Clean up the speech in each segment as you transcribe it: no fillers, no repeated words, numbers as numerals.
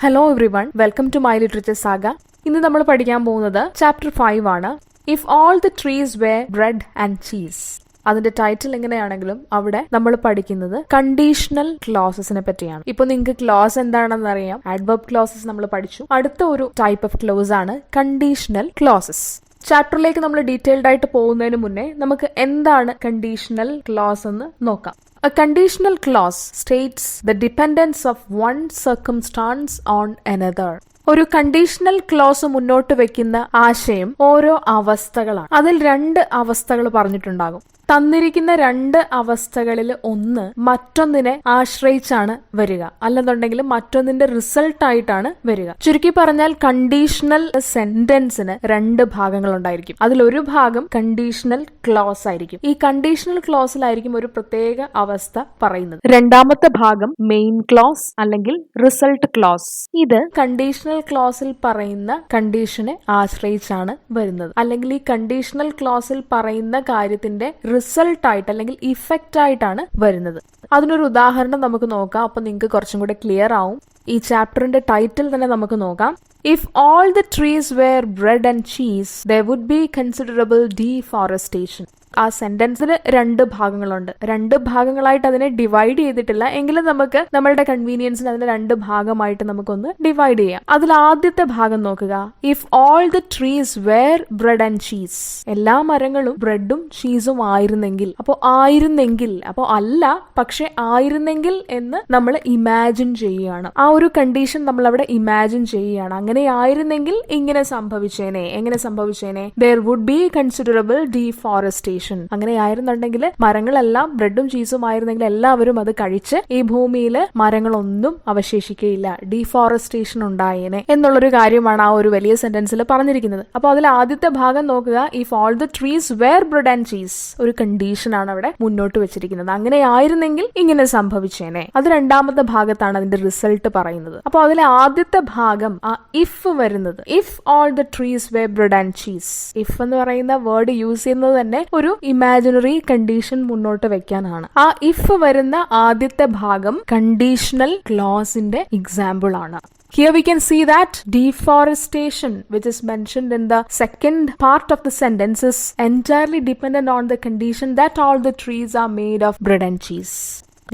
Hello everyone, welcome to my literature saga. ഇന്ന് നമ്മൾ പഠിക്കാൻ പോകുന്നത് ചാപ്റ്റർ 5 ആണ്. If all the trees were bread and cheese. അതിന്റെ ടൈറ്റിൽ എങ്ങനെയാണെങ്കിലും അവിടെ നമ്മൾ പഠിക്കുന്നത് കണ്ടീഷണൽ ക്ലോസസിനെ പറ്റിയാണ്. ഇപ്പൊ നിങ്ങൾക്ക് ക്ലോസ് എന്താണെന്ന് അറിയാം. ആഡ്വർബ് ക്ലോസസ് നമ്മൾ പഠിച്ചു. അടുത്ത ഒരു ടൈപ്പ് ഓഫ് ക്ലോസ് ആണ് കണ്ടീഷണൽ ക്ലോസസ്. ചാപ്റ്ററിലേക്ക് നമ്മൾ ഡീറ്റെയിൽഡ് ആയിട്ട് പോകുന്നതിന് മുന്നേ നമുക്ക് എന്താണ് കണ്ടീഷണൽ ക്ലോസ് എന്ന് നോക്കാം. A conditional clause states the dependence of one circumstance on another. ഒരു കണ്ടീഷണൽ ക്ലോസ് മുന്നോട്ട് വെക്കുന്ന ആശയം ഓരോ അവസ്ഥകളാണ്. അതിൽ 2 അവസ്ഥകൾ പറഞ്ഞിട്ടുണ്ടാകും. തന്നിരിക്കുന്ന 2 അവസ്ഥകളിൽ ഒന്ന് മറ്റൊന്നിനെ ആശ്രയിച്ചാണ് വരിക, അല്ലെന്നുണ്ടെങ്കിൽ മറ്റൊന്നിന്റെ റിസൾട്ട് ആയിട്ടാണ് വരിക. ചുരുക്കി പറഞ്ഞാൽ കണ്ടീഷണൽ സെന്റൻസിന് 2 ഭാഗങ്ങൾ ഉണ്ടായിരിക്കും. അതിലൊരു ഭാഗം കണ്ടീഷണൽ ക്ലോസ് ആയിരിക്കും. ഈ കണ്ടീഷണൽ ക്ലോസിലായിരിക്കും ഒരു പ്രത്യേക അവസ്ഥ പറയുന്നത്. രണ്ടാമത്തെ ഭാഗം മെയിൻ ക്ലോസ് അല്ലെങ്കിൽ റിസൾട്ട് ക്ലോസ്. ഇത് കണ്ടീഷണൽ ക്ലോസിൽ പറയുന്ന കണ്ടീഷനെ ആശ്രയിച്ചാണ് വരുന്നത്. അല്ലെങ്കിൽ ഈ കണ്ടീഷണൽ ക്ലോസിൽ പറയുന്ന കാര്യത്തിന്റെ റിസൾട്ട് ആയിട്ട് അല്ലെങ്കിൽ ഇഫക്റ്റ് ആയിട്ടാണ് വരുന്നത്. അതിനൊരു ഉദാഹരണം നമുക്ക് നോക്കാം. അപ്പൊ നിങ്ങൾക്ക് കുറച്ചും കൂടെ ക്ലിയർ ആവും. ഈ ചാപ്റ്ററിന്റെ ടൈറ്റിൽ തന്നെ നമുക്ക് നോക്കാം. If all the trees were bread and cheese, there would be considerable deforestation. ആ സെന്റൻസിൽ 2 ഭാഗങ്ങളുണ്ട്. 2 ഭാഗങ്ങളായിട്ട് അതിനെ ഡിവൈഡ് ചെയ്തിട്ടില്ല, എങ്കിലും നമുക്ക് നമ്മളുടെ കൺവീനിയൻസിന് അതിനെ 2 ഭാഗമായിട്ട് നമുക്കൊന്ന് ഡിവൈഡ് ചെയ്യാം. അതിൽ ആദ്യത്തെ ഭാഗം നോക്കുക. If all the trees were bread and cheese. എല്ലാ മരങ്ങളും ബ്രെഡും ചീസും ആയിരുന്നെങ്കിൽ. അപ്പോൾ അല്ല, പക്ഷെ ആയിരുന്നെങ്കിൽ എന്ന് നമ്മൾ ഇമാജിൻ ചെയ്യുകയാണ്. ആ ഒരു കണ്ടീഷൻ നമ്മൾ അവിടെ ഇമാജിൻ ചെയ്യുകയാണ്. അങ്ങനെ ആയിരുന്നെങ്കിൽ ഇങ്ങനെ സംഭവിച്ചേനെ. എങ്ങനെ സംഭവിച്ചേനെ? there would be considerable deforestation. അങ്ങനെ ആയിരുന്നുണ്ടെങ്കിൽ മരങ്ങളെല്ലാം ബ്രെഡും ചീസും ആയിരുന്നെങ്കിൽ എല്ലാവരും അത് കഴിച്ച് ഈ ഭൂമിയിൽ മരങ്ങളൊന്നും അവശേഷിക്കുകയില്ല, ഡീഫോറസ്റ്റേഷൻ ഉണ്ടായേനെ എന്നുള്ളൊരു കാര്യമാണ് ആ ഒരു വലിയ സെന്റൻസിൽ പറഞ്ഞിരിക്കുന്നത്. അപ്പൊ അതിൽ ആദ്യത്തെ ഭാഗം നോക്കുക. If all the trees were bread and cheese. ഒരു കണ്ടീഷൻ ആണ് അവിടെ മുന്നോട്ട് വെച്ചിരിക്കുന്നത്. അങ്ങനെ ആയിരുന്നെങ്കിൽ ഇങ്ങനെ സംഭവിച്ചേനെ. അത് രണ്ടാമത്തെ ഭാഗത്താണ് അതിന്റെ റിസൾട്ട് പറയുന്നത്. അപ്പൊ അതിലെ ആദ്യത്തെ ഭാഗം ആ ഇഫ് വരുന്നത്. If all the trees were bread and cheese. If എന്ന് പറയുന്ന വേർഡ് യൂസ് ചെയ്യുന്നത് തന്നെ ഒരു ഇമാജിനറി കണ്ടീഷൻ മുന്നോട്ട് വെക്കാനാണ്. ആ ഇഫ് വരുന്ന ആദ്യത്തെ ഭാഗം കണ്ടീഷണൽ ക്ലോസിന്റെ എക്സാമ്പിൾ ആണ്. Here we can see that deforestation, which is mentioned in the second part of the sentence, is entirely dependent on the condition that all the trees are made of bread and cheese.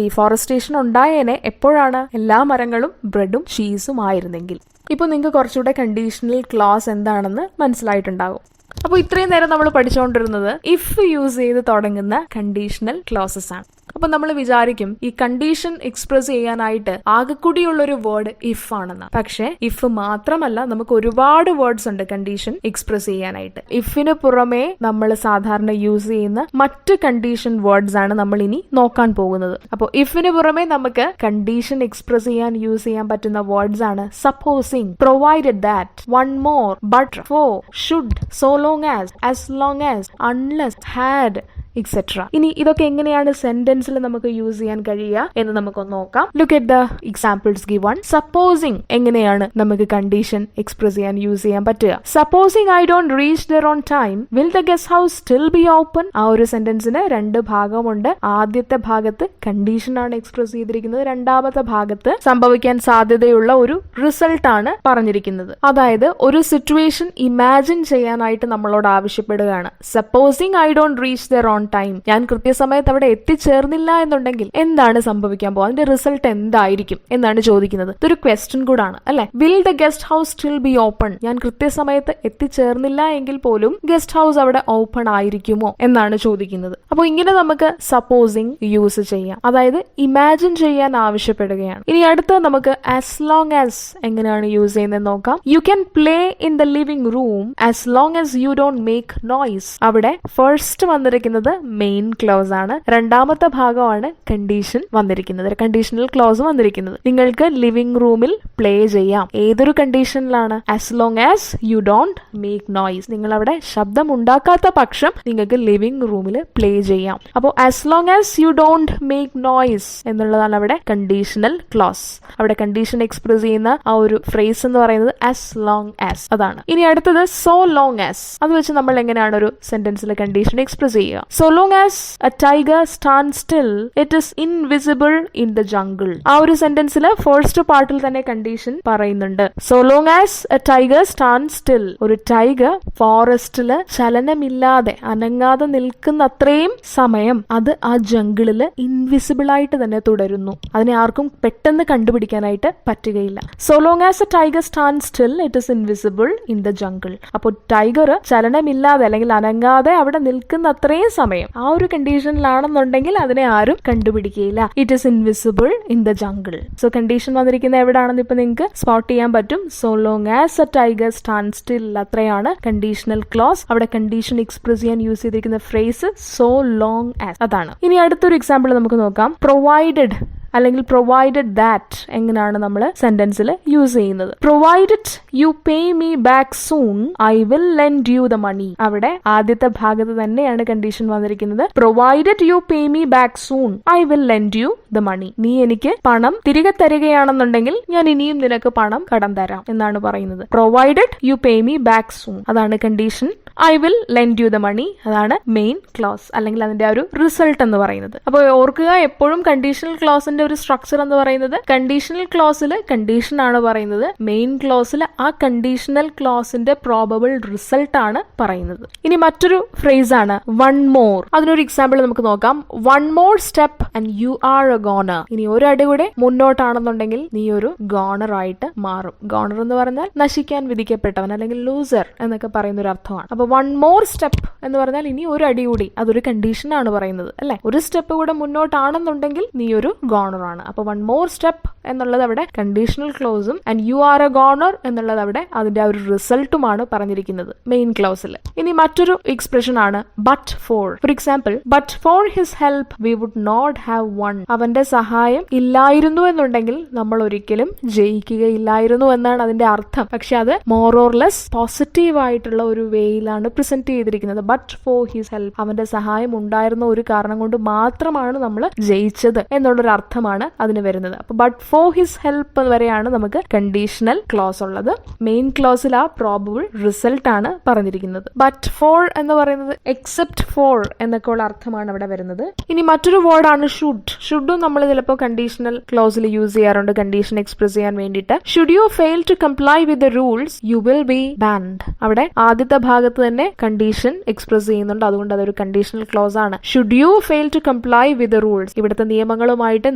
Deforestation ഉണ്ടായേനെ എപ്പോഴാണ്? എല്ലാ മരങ്ങളും ബ്രെഡും ചീസും ആയിരുന്നെങ്കിൽ. ഇപ്പൊ നിങ്ങൾക്ക് കുറച്ചുകൂടെ കണ്ടീഷണൽ ക്ലോസ് എന്താണെന്ന് മനസ്സിലായിട്ടുണ്ടാകും. അപ്പോൾ ഇത്രയും നേരം നമ്മൾ പഠിച്ചുകൊണ്ടിരുന്നത് ഇഫ് യൂസ് ചെയ്ത് തുടങ്ങുന്ന കണ്ടീഷണൽ ക്ലോസസ് ആണ്. അപ്പൊ നമ്മൾ വിചാരിക്കും ഈ കണ്ടീഷൻ എക്സ്പ്രസ് ചെയ്യാനായിട്ട് ആകെക്കൂടിയുള്ളൊരു വേർഡ് ഇഫ് ആണെന്ന്. പക്ഷെ ഇഫ് മാത്രമല്ല, നമുക്ക് ഒരുപാട് വേർഡ്സ് ഉണ്ട് കണ്ടീഷൻ എക്സ്പ്രസ് ചെയ്യാനായിട്ട്. ഇഫിന് പുറമെ നമ്മൾ സാധാരണ യൂസ് ചെയ്യുന്ന മറ്റ് കണ്ടീഷൻ വേർഡ്സ് ആണ് നമ്മൾ ഇനി നോക്കാൻ പോകുന്നത്. അപ്പോൾ ഇഫിന് പുറമെ നമുക്ക് കണ്ടീഷൻ എക്സ്പ്രസ് ചെയ്യാൻ യൂസ് ചെയ്യാൻ പറ്റുന്ന വേർഡ്സ് ആണ് supposing, provided that, one more, but, for, should, so long as long as, unless, had, etcetera. ഇനി ഇതൊക്കെ എങ്ങനെയാണ് സെന്റൻസിൽ നമുക്ക് യൂസ് ചെയ്യാൻ കഴിയുക എന്ന് നമുക്കൊന്ന് നോക്കാം. Look at the examples given. Supposing എങ്ങനെയാണ് നമുക്ക് കണ്ടീഷൻ എക്സ്പ്രസ് ചെയ്യാൻ യൂസ് ചെയ്യാൻ പറ്റുക? Supposing I don't reach there on time, will the guest house still B open? ആ ഒരു സെന്റൻസിന് 2 ഭാഗമുണ്ട്. ആദ്യത്തെ ഭാഗത്ത് കണ്ടീഷൻ ആണ് എക്സ്പ്രസ് ചെയ്തിരിക്കുന്നത്. രണ്ടാമത്തെ ഭാഗത്ത് സംഭവിക്കാൻ സാധ്യതയുള്ള ഒരു റിസൾട്ട് ആണ് പറഞ്ഞിരിക്കുന്നത്. അതായത് ഒരു സിറ്റുവേഷൻ ഇമാജിൻ ചെയ്യാനായിട്ട് നമ്മളോട് ആവശ്യപ്പെടുകയാണ്. Supposing I don't reach there on time. ഞാൻ കൃത്യസമയത്ത് അവിടെ എത്തിച്ചേർന്നില്ല എന്നുണ്ടെങ്കിൽ എന്താണ് സംഭവിക്കാൻ പോകുക? അതിന്റെ റിസൾട്ട് എന്തായിരിക്കും എന്നാണ് ചോദിക്കുന്നത്. ഇതൊരു ക്വസ്റ്റ്യൻ കൂടാണ്, അല്ലെ? Will the guest house still B open? ഞാൻ കൃത്യസമയത്ത് എത്തിച്ചേർന്നില്ല എങ്കിൽ പോലും ഗസ്റ്റ് ഹൗസ് അവിടെ ഓപ്പൺ ആയിരിക്കുമോ എന്നാണ് ചോദിക്കുന്നത്. അപ്പോൾ ഇങ്ങനെ നമുക്ക് സപ്പോസിങ് യൂസ് ചെയ്യാം. അതായത് ഇമാജിൻ ചെയ്യാൻ ആവശ്യപ്പെടുകയാണ്. ഇനി അടുത്ത നമുക്ക് ആസ് ലോങ് ആസ് എങ്ങനെയാണ് യൂസ് ചെയ്യുന്നത് നോക്കാം. You can play in the living room as long as you don't make noise. അവിടെ ഫസ്റ്റ് വന്നിരിക്കുന്നത് മെയിൻ ക്ലോസ് ആണ്. രണ്ടാമത്തെ ഭാഗമാണ് കണ്ടീഷൻ വന്നിരിക്കുന്നത്, കണ്ടീഷണൽ ക്ലോസ് വന്നിരിക്കുന്നത്. നിങ്ങൾക്ക് ലിവിംഗ് റൂമിൽ പ്ലേ ചെയ്യാം. ഏതൊരു കണ്ടീഷനിലാണ്? As long as you don't make noise. നിങ്ങൾ അവിടെ ശബ്ദം ഉണ്ടാക്കാത്ത പക്ഷം നിങ്ങൾക്ക് ലിവിംഗ് റൂമിൽ പ്ലേ ചെയ്യാം. അപ്പോൾ as long as you don't make noise എന്നുള്ളതാണ് അവിടെ കണ്ടീഷണൽ ക്ലോസ്. അവിടെ കണ്ടീഷൻ എക്സ്പ്രസ് ചെയ്യുന്ന ആ ഒരു ഫ്രേസ് എന്ന് പറയുന്നത് ആസ് ലോങ് ആസ്. അതാണ്. ഇനി അടുത്തത് സോ ലോങ് ആസ്. അത് വെച്ച് നമ്മൾ എങ്ങനെയാണ് ഒരു സെന്റൻസിൽ കണ്ടീഷൻ എക്സ്പ്രസ് ചെയ്യുക? So so long as a tiger stand still it is invisible in the jungle. ആ ഒരു സെന്റൻസിൽ ഫസ്റ്റ് പാർട്ടിൽ തന്നെ കണ്ടീഷൻ പറയുന്നുണ്ട്. So long as a tiger stand still, ഒരു ടൈഗർ ഫോറസ്റ്റില് ചലനമില്ലാതെ അനങ്ങാതെ നിൽക്കുന്ന അത്രയും സമയം അത് ആ ജംഗിളില് ഇൻവിസിബിൾ ആയിട്ട് തന്നെ തുടരുന്നു. അതിനെ ആർക്കും പെട്ടെന്ന് കണ്ടുപിടിക്കാനായിട്ട് പറ്റുകയില്ല. So long as a tiger stand still it is invisible in the jungle. അപ്പോൾ ടൈഗർ ചലനമില്ലാതെ അല്ലെങ്കിൽ അനങ്ങാതെ അവിടെ നിൽക്കുന്ന അത്രയും സമയം ആ ഒരു കണ്ടീഷനിലാണെന്നുണ്ടെങ്കിൽ അതിനെ ആരും കണ്ടുപിടിക്കുകയില്ല. It is invisible in the jungle. So condition വന്നിരിക്കുന്നത് എവിടാണെന്ന് ഇപ്പൊ നിങ്ങൾക്ക് സ്പോട്ട് ചെയ്യാൻ പറ്റും. So long as a tiger stand still, അത്രയാണ് കണ്ടീഷണൽ ക്ലോസ്. അവിടെ കണ്ടീഷൻ എക്സ്പ്രസ് ചെയ്യാൻ യൂസ് ചെയ്തിരിക്കുന്ന ഫ്രേസ് സോ ലോങ് ആസ്, അതാണ്. ഇനി അടുത്തൊരു എക്സാമ്പിൾ നമുക്ക് നോക്കാം. പ്രൊവൈഡഡ് അല്ലെങ്കിൽ പ്രൊവൈഡഡ് ദാറ്റ് എങ്ങനെയാണ് നമ്മൾ സെന്റൻസിൽ യൂസ് ചെയ്യുന്നത്. Provided you pay me back soon I will lend you the money. അവിടെ ആദ്യത്തെ ഭാഗത്ത് തന്നെയാണ് കണ്ടീഷൻ വന്നിരിക്കുന്നത്. Provided you pay me back soon I will lend you the money. നീ എനിക്ക് പണം തിരികെ തരികയാണെന്നുണ്ടെങ്കിൽ ഞാൻ ഇനിയും നിനക്ക് പണം കടം തരാം എന്നാണ് പറയുന്നത്. Provided you pay me back soon, അതാണ് condition. I will lend you the money, അതാണ് മെയിൻ ക്ലോസ് അല്ലെങ്കിൽ അതിന്റെ ഒരു റിസൾട്ട് എന്ന് പറയുന്നത്. അപ്പോൾ ഓർക്കുക, എപ്പോഴും കണ്ടീഷണൽ ക്ലോസിന്റെ ഒരു സ്ട്രക്ചർ എന്ന് പറയുന്നത് കണ്ടീഷണൽ ക്ലോസിൽ കണ്ടീഷൻ ആണ് പറയുന്നത്, മെയിൻ ക്ലോസിൽ ആ കണ്ടീഷണൽ ക്ലോസിന്റെ പ്രോബബിൾ റിസൾട്ട് ആണ് പറയുന്നത്. ഇനി മറ്റൊരു ഫ്രേസ് ആണ് വൺ മോർ. അതിനൊരു എക്സാമ്പിൾ നമുക്ക് നോക്കാം. One more step and you are a goner. ഇനി ഒരു അടി കൂടെ മുന്നോട്ടാണെന്നുണ്ടെങ്കിൽ നീ ഒരു ഗോണർ ആയിട്ട് മാറും. ഗോണർ എന്ന് പറഞ്ഞാൽ നശിക്കാൻ വിധിക്കപ്പെട്ടവൻ അല്ലെങ്കിൽ ലൂസർ എന്നൊക്കെ പറയുന്ന ഒരു അർത്ഥമാണ്. അപ്പൊ വൺ മോർ സ്റ്റെപ്പ് എന്ന് പറഞ്ഞാൽ ഇനി ഒരു അടി കൂടി, അതൊരു കണ്ടീഷൻ ആണ് പറയുന്നത് അല്ലെ. ഒരു സ്റ്റെപ്പ് കൂടെ മുന്നോട്ടാണെന്നുണ്ടെങ്കിൽ നീ ഒരു ഗോണർ ആണ്. അപ്പൊ വൺ മോർ സ്റ്റെപ്പ് എന്നുള്ളത് അവിടെ കണ്ടീഷണൽ ക്ലോസും and you are a goner എന്നുള്ളത് അവിടെ അതിന്റെ ആ ഒരു റിസൾട്ടുമാണ് പറഞ്ഞിരിക്കുന്നത് മെയിൻ ക്ലോസിൽ. ഇനി മറ്റൊരു എക്സ്പ്രഷൻ ആണ് but for. For example, but for his help we would not have won. അവന്റെ സഹായം ഇല്ലായിരുന്നു എന്നുണ്ടെങ്കിൽ നമ്മൾ ഒരിക്കലും ജയിക്കുകയില്ലായിരുന്നു എന്നാണ് അതിന്റെ അർത്ഥം. പക്ഷെ അത് മോർ ഓർ ലെസ് പോസിറ്റീവ് ആയിട്ടുള്ള ഒരു വേയിലാണ് പ്രസന്റ് ചെയ്തിരിക്കുന്നത്. ബട്ട് ഫോർ ഹിസ് ഹെൽപ്പ്, അവന്റെ സഹായം ഉണ്ടായിരുന്ന ഒരു കാരണം കൊണ്ട് മാത്രമാണ് നമ്മൾ ജയിച്ചത് എന്നുള്ളൊരു അർത്ഥമാണ് അതിന് വരുന്നത്. അപ്പൊ ബട്ട് ഫോർ ഹിസ് ഹെൽപ്പ് വരെയാണ് നമുക്ക് കണ്ടീഷണൽ ക്ലോസ് ഉള്ളത്. മെയിൻ ക്ലോസിൽ ആ പ്രോബബിൾ റിസൾട്ട് ആണ് പറഞ്ഞിരിക്കുന്നത്. ബട്ട് ഫോർ എന്ന് പറയുന്നത് എക്സെപ്റ്റ് ഫോർ എന്നൊക്കെ ഉള്ള അർത്ഥമാണ് അവിടെ വരുന്നത്. ഇനി മറ്റൊരു വേർഡാണ് ഷുഡ്. ഷുഡും നമ്മൾ ചിലപ്പോൾ കണ്ടീഷണൽ ക്ലോസിൽ യൂസ് ചെയ്യാറുണ്ട് കണ്ടീഷൻ എക്സ്പ്രസ് ചെയ്യാൻ വേണ്ടിയിട്ട്. Should you fail to comply with the rules you will be banned. അവിടെ ആദ്യത്തെ ഭാഗത്ത് തന്നെ കണ്ടീഷൻ എക്സ്പ്രസ് ചെയ്യുന്നുണ്ട്, അതുകൊണ്ട് അതൊരു കണ്ടീഷണൽ ക്ലോസ് ആണ്. Should you fail to comply with the rules, ഇവിടുത്തെ നിയമങ്ങളുമായിട്ട്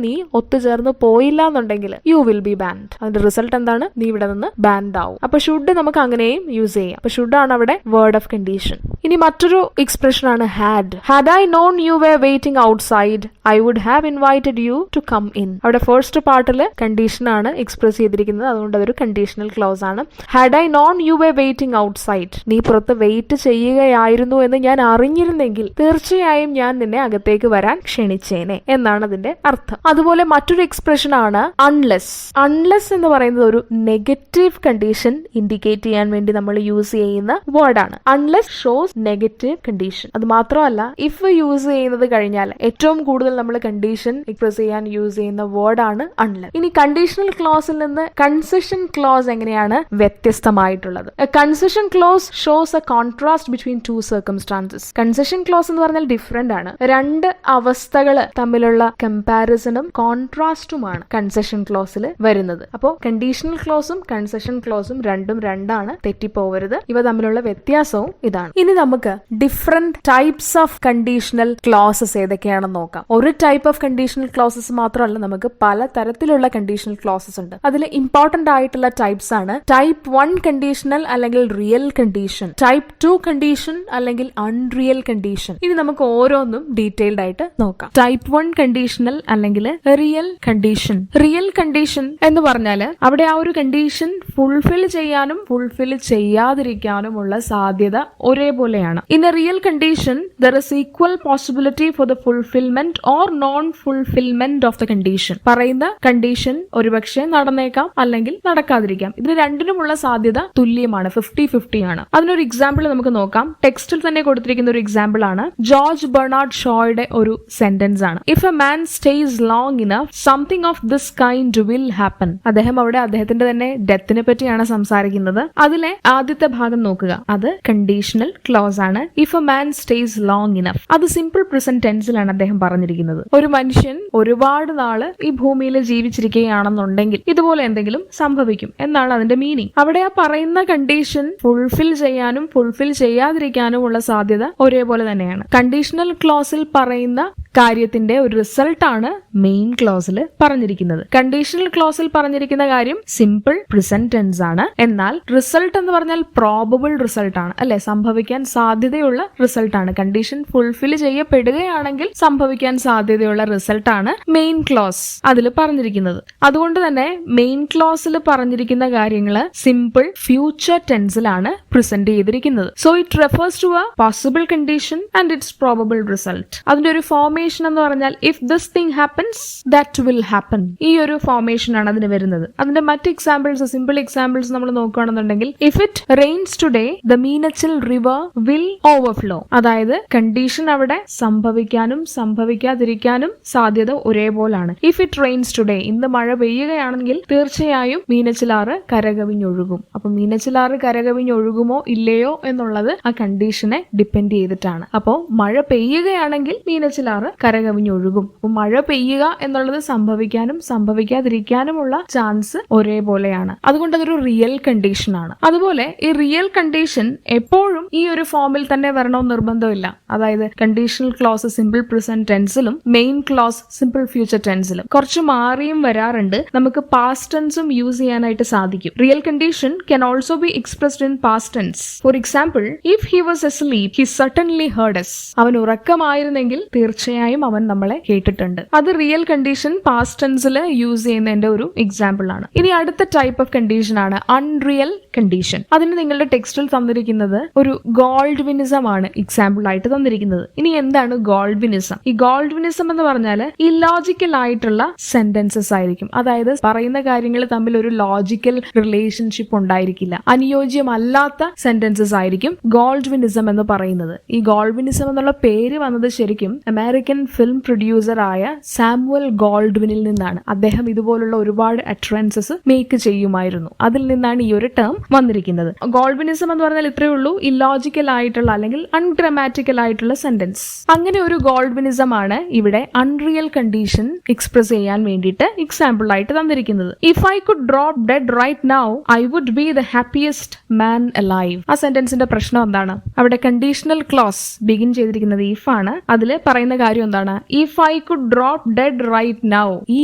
നീ ഒത്തുചേർന്ന് പോയില്ല എന്നുണ്ടെങ്കിൽ യു വിൽ ബി ബാൻഡ്. അതിന്റെ റിസൾട്ട് എന്താണ്? നീ ഇവിടെ നിന്ന് ബാൻഡ് ആവും. അപ്പൊ ഷുഡ് നമുക്ക് അങ്ങനെയും യൂസ് ചെയ്യാം. അപ്പൊ ഷുഡ് ആണ് അവിടെ വേർഡ് ഓഫ് കണ്ടീഷൻ. ഇനി മറ്റൊരു എക്സ്പ്രഷൻ ആണ് had. Had I known you were waiting outside I would have invited you to come in. അവിടെ ഫസ്റ്റ് പാർട്ടിൽ കണ്ടീഷൻ ആണ് എക്സ്പ്രസ് ചെയ്തിരിക്കുന്നത്, അതുകൊണ്ട് അതൊരു കണ്ടീഷണൽ ക്ലോസ് ആണ്. Had I known you were waiting outside, നീ പുറത്ത് വെയിറ്റ് ചെയ്യുകയായിരുന്നു എന്ന് ഞാൻ അറിഞ്ഞിരുന്നെങ്കിൽ തീർച്ചയായും ഞാൻ നിന്നെ അകത്തേക്ക് വരാൻ ക്ഷണിച്ചേനെ എന്നാണ് അതിന്റെ അർത്ഥം. അതുപോലെ മറ്റൊരു എക്സ്പ്രഷൻ ആണ് അൺലെസ്. അൺലെസ് എന്ന് പറയുന്നത് ഒരു നെഗറ്റീവ് കണ്ടീഷൻ ഇൻഡിക്കേറ്റ് ചെയ്യാൻ വേണ്ടി നമ്മൾ യൂസ് ചെയ്യുന്ന വേർഡാണ്. Unless shows negative condition. അത് മാത്രമല്ല ഇഫ് യൂസ് ചെയ്യുന്നത് കഴിഞ്ഞാൽ ഏറ്റവും കൂടുതൽ നമ്മൾ കണ്ടീഷൻ എക്സ്പ്രസ് ചെയ്യാൻ യൂസ് ചെയ്യുന്ന വേർഡാണ് അൺലെസ്. ഇനി കണ്ടീഷണൽ ക്ലോസിൽ നിന്ന് കൺസെഷൻ ക്ലോസ് എങ്ങനെയാണ് വ്യത്യസ്തമായിട്ടുള്ളത്? Concession clause shows a contrast between two circumstances. Concession clause എന്ന് പറഞ്ഞാൽ ഡിഫറെന്റ് ആണ്. രണ്ട് അവസ്ഥകൾ തമ്മിലുള്ള കമ്പാരിസണും കോൺട്രാസ്റ്റുമാണ് കൺസെഷൻ ക്ലോസിൽ വരുന്നത്. അപ്പോൾ കണ്ടീഷണൽ ക്ലോസും കൺസെഷൻ ക്ലോസും രണ്ടും രണ്ടാണ്, തെറ്റിപ്പോവരുത്. ഇവ തമ്മിലുള്ള വ്യത്യാസവും ഇതാണ്. ഇനി നമുക്ക് different types of conditional clauses ഏതൊക്കെയാണെന്ന് നോക്കാം. ഒരു ടൈപ്പ് ഓഫ് കണ്ടീഷണൽ ക്ലോസസ് മാത്രമല്ല, നമുക്ക് പല തരത്തിലുള്ള കണ്ടീഷണൽ ക്ലോസസ് ഉണ്ട്. അതിൽ ഇമ്പോർട്ടന്റ് ആയിട്ടുള്ള ടൈപ്സ് ആണ് ടൈപ്പ് 1 കണ്ടീഷണൽ അല്ലെങ്കിൽ റിയൽ കണ്ടീഷൻ, ടൈപ്പ് 2 കണ്ടീഷൻ അല്ലെങ്കിൽ അൺറിയൽ കണ്ടീഷൻ. ഇനി നമുക്ക് ഓരോന്നും ഡീറ്റെയിൽഡ് ആയിട്ട് നോക്കാം. ടൈപ്പ് 1 കണ്ടീഷണൽ അല്ലെങ്കിൽ റിയൽ കണ്ടീഷൻ. റിയൽ കണ്ടീഷൻ എന്ന് പറഞ്ഞാൽ അവിടെ ആ ഒരു കണ്ടീഷൻ ഫുൾഫിൽ ചെയ്യാനും ഫുൾഫിൽ ചെയ്യാതിരിക്കാനുമുള്ള സാധ്യത ഒരേപോലെയാണ്. In a real condition there is equal possibility for the fulfilment or non fulfilment of the condition. പറയുന്ന കണ്ടീഷൻ ഒരുപക്ഷെ നടന്നേക്കാം അല്ലെങ്കിൽ നടക്കാതിരിക്കാം. ഇതിന് രണ്ടിനുമുള്ള സാധ്യത തുല്യമാണ്, 50-50 ആണ്. അതിനൊരു എക്സാമ്പിൾ നമുക്ക് നോക്കാം. ടെക്സ്റ്റിൽ തന്നെ കൊടുത്തിരിക്കുന്ന ഒരു എക്സാമ്പിൾ ആണ് ജോർജ് ബെർണാഡ് ഷോയുടെ ഒരു സെന്റൻസ് ആണ്. If a man stays long enough something of this kind will happen. അദ്ദേഹം അവിടെ അദ്ദേഹത്തിന്റെ തന്നെ ഡെത്തിനെ പറ്റിയാണ് സംസാരിക്കുന്നത്. അതിലെ ആദ്യത്തെ ഭാഗം നോക്കുക, അത് കണ്ടീഷണൽ ക്ലോസ് ആണ്. If a man stays long enough, അത് സിമ്പിൾ പ്രസന്റ് ടെൻസിലാണ് അദ്ദേഹം പറഞ്ഞിരിക്കുന്നത്. ഒരു മനുഷ്യൻ ഒരുപാട് നാള് ഈ ഭൂമിയിൽ ജീവിച്ചിരിക്കുകയാണെന്നുണ്ടെങ്കിൽ ഇതുപോലെ എന്തെങ്കിലും സംഭവിക്കും എന്നാണ് അതിന്റെ മീനിങ്. അവിടെ ആ പറയുന്ന കണ്ടീഷൻ ഫുൾഫിൽ ചെയ്യാനും ഫുൾഫിൽ ചെയ്യാതിരിക്കാനും ഉള്ള സാധ്യത ഒരേപോലെ തന്നെയാണ്. കണ്ടീഷണൽ ക്ലോസിൽ പറയുന്ന കാര്യത്തിന്റെ ഒരു റിസൾട്ടാണ് മെയിൻ ക്ലോസിൽ പറഞ്ഞിരിക്കുന്നത്. കണ്ടീഷണൽ ക്ലോസിൽ പറഞ്ഞിരിക്കുന്ന കാര്യം സിമ്പിൾ പ്രസന്റ് ടെൻസ് ആണ്. എന്നാൽ റിസൾട്ട് എന്ന് പറഞ്ഞാൽ പ്രോബബിൾ റിസൾട്ട് ആണ്, അല്ലെ? സംഭവിക്കാൻ സാധ്യതയുള്ള റിസൾട്ട് ആണ്. കണ്ടീഷൻ ഫുൾഫിൽ ചെയ്യപ്പെടുകയാണെങ്കിൽ സംഭവിക്കാൻ സാധ്യതയുള്ള റിസൾട്ട് ആണ് മെയിൻ ക്ലോസ് അതിൽ പറഞ്ഞിരിക്കുന്നത്. അതുകൊണ്ട് തന്നെ മെയിൻ ക്ലോസിൽ പറഞ്ഞിരിക്കുന്ന കാര്യങ്ങള് സിമ്പിൾ ഫ്യൂച്ചർ ടെൻസിലാണ് പ്രസന്റ് ചെയ്തിരിക്കുന്നത്. So it refers to a possible condition and its probable result. അതിന്റെ ഒരു ഫോർമേഷൻ എന്ന് പറഞ്ഞാൽ if this thing happens that will happen, ഈ ഒരു ഫോർമേഷൻ ആണ് അതിന് വരുന്നത്. അതിന്റെ മറ്റ് എക്സാമ്പിൾസ്, സിമ്പിൾ എക്സാമ്പിൾസ് നമ്മൾ നോക്കുകയാണെന്നുണ്ടെങ്കിൽ if it rains today the Meenachil river will overflow. അതായത് കണ്ടീഷൻ അവിടെ സംഭവിക്കാനും സംഭവിക്കാതിരിക്കാനും സാധ്യത ഒരേപോലാണ്. ഇഫ് ഇറ്റ് റെയിൻസ് ടുഡേ, ഇന്ന് മഴ പെയ്യുകയാണെങ്കിൽ തീർച്ചയായും മീനച്ചിലാറ് കരകവിഞ്ഞൊഴുകും. അപ്പൊ മീനച്ചിലാറ് കരകവിഞ്ഞൊഴുകുമോ ഇല്ലയോ എന്നുള്ളത് ആ കണ്ടീഷനെ ഡിപ്പെൻഡ് ചെയ്തിട്ടാണ്. അപ്പോ മഴ പെയ്യുകയാണെങ്കിൽ മീനച്ചിലാറ് കരകവിഞ്ഞൊഴുകും. അപ്പൊ മഴ പെയ്യുക എന്നുള്ളത് സംഭവിക്കാനും സംഭവിക്കാതിരിക്കാനുമുള്ള ചാൻസ് ഒരേപോലെയാണ്. അതുകൊണ്ട് അതൊരു റിയൽ കണ്ടീഷൻ ആണ്. അതുപോലെ ഈ റിയൽ കണ്ടീഷൻ എപ്പോഴും ഈ ഒരു ഫോമിൽ തന്നെ വരണമെന്ന് നിർബന്ധമില്ല. അതായത് കണ്ടീഷണൽ ക്ലോസ് സിമ്പിൾ പ്രസന്റ് ടെൻസിലും മെയിൻ ക്ലോസ് സിമ്പിൾ ഫ്യൂച്ചർ ടെൻസിലും കുറച്ച് മാറിയും വരാറുണ്ട്. നമുക്ക് പാസ്റ്റ് ടെൻസും യൂസ് ചെയ്യാനായിട്ട് സാധിക്കും. Real condition can also be expressed in past tense. For example, if he was asleep, he certainly heard us. അവൻ ഉറക്കമായിരുന്നെങ്കിൽ തീർച്ചയായും അവൻ നമ്മളെ കേട്ടിട്ടുണ്ട്. അത് റിയൽ കണ്ടീഷൻ പാസ്റ്റ് ടെൻസിൽ യൂസ് ചെയ്യുന്നതിന്റെ ഒരു എക്സാമ്പിൾ ആണ്. ഇനി അടുത്ത ടൈപ്പ് ഓഫ് കണ്ടീഷൻ ആണ് അൺറിയൽ കണ്ടീഷൻ. അതിന് നിങ്ങളുടെ ടെക്സ്റ്റിൽ തന്നിരിക്കുന്നത് ഒരു ഗോൾഡ്വിനിസം ആണ് എക്സാമ്പിൾ ആയിട്ട് തന്നിരിക്കുന്നത്. ഇനി എന്താണ് ഗോൾഡ്വിനിസം? ഈ ഗോൾഡ്വിനിസം എന്ന് പറഞ്ഞാൽ ഇല്ലോജിക്കൽ ആയിട്ടുള്ള സെന്റൻസസ് ആയിരിക്കും. അതായത് പറയുന്ന കാര്യങ്ങൾ തമ്മിൽ ഒരു ലോജിക്കൽ റിലേഷൻഷിപ്പ് ഉണ്ടായിരിക്കില്ല. അനുയോജ്യമല്ലാത്ത സെന്റൻസസ് ആയിരിക്കും ഗോൾഡ്വിനിസം എന്ന് പറയുന്നത്. ഈ ഗോൾഡ്വിനിസം എന്നുള്ള പേര് വന്നത് ശരിക്കും അമേരിക്കൻ ഫിലിം പ്രൊഡ്യൂസർ ആയ സാമുവൽ ഗോൾഡ്വിനിൽ നിന്നാണ്. അദ്ദേഹം ഇതുപോലുള്ള ഒരുപാട് അട്രൻസസ് മേക്ക് ചെയ്യുമായിരുന്നു. അതിൽ നിന്നാണ് ഈ ഒരു ടേം വന്നിരിക്കുന്നത്. ഗോൾഡ്വിനിസം എന്ന് പറഞ്ഞാൽ ഇത്രയേ ഉള്ളൂ, ഇല്ലോജിക്കൽ ആയിട്ടുള്ള അല്ലെങ്കിൽ അൺഗ്രാമാറ്റിക്കൽ ആയിട്ടുള്ള സെന്റൻസ്. അങ്ങനെ ഒരു ഗോൾഡ്വിനിസം ആണ് ഇവിടെ അൺറിയൽ കണ്ടീഷൻ എക്സ്പ്രസ് ചെയ്യാൻ വേണ്ടിയിട്ട് എക്സാമ്പിൾ ആയിട്ട് തന്നിരിക്കുന്നത്. If I could drop dead right now I would be the happiest man alive. ആ സെന്റൻസിന്റെ പ്രശ്നം എന്താണ്? അവിടെ കണ്ടീഷണൽ ക്ലോസ് ബിഗിൻ ചെയ്തിരിക്കുന്നത് ഇഫ് ആണ്. അതിൽ പറയുന്ന കാര്യം എന്താണ്? If I could drop dead right now, ഈ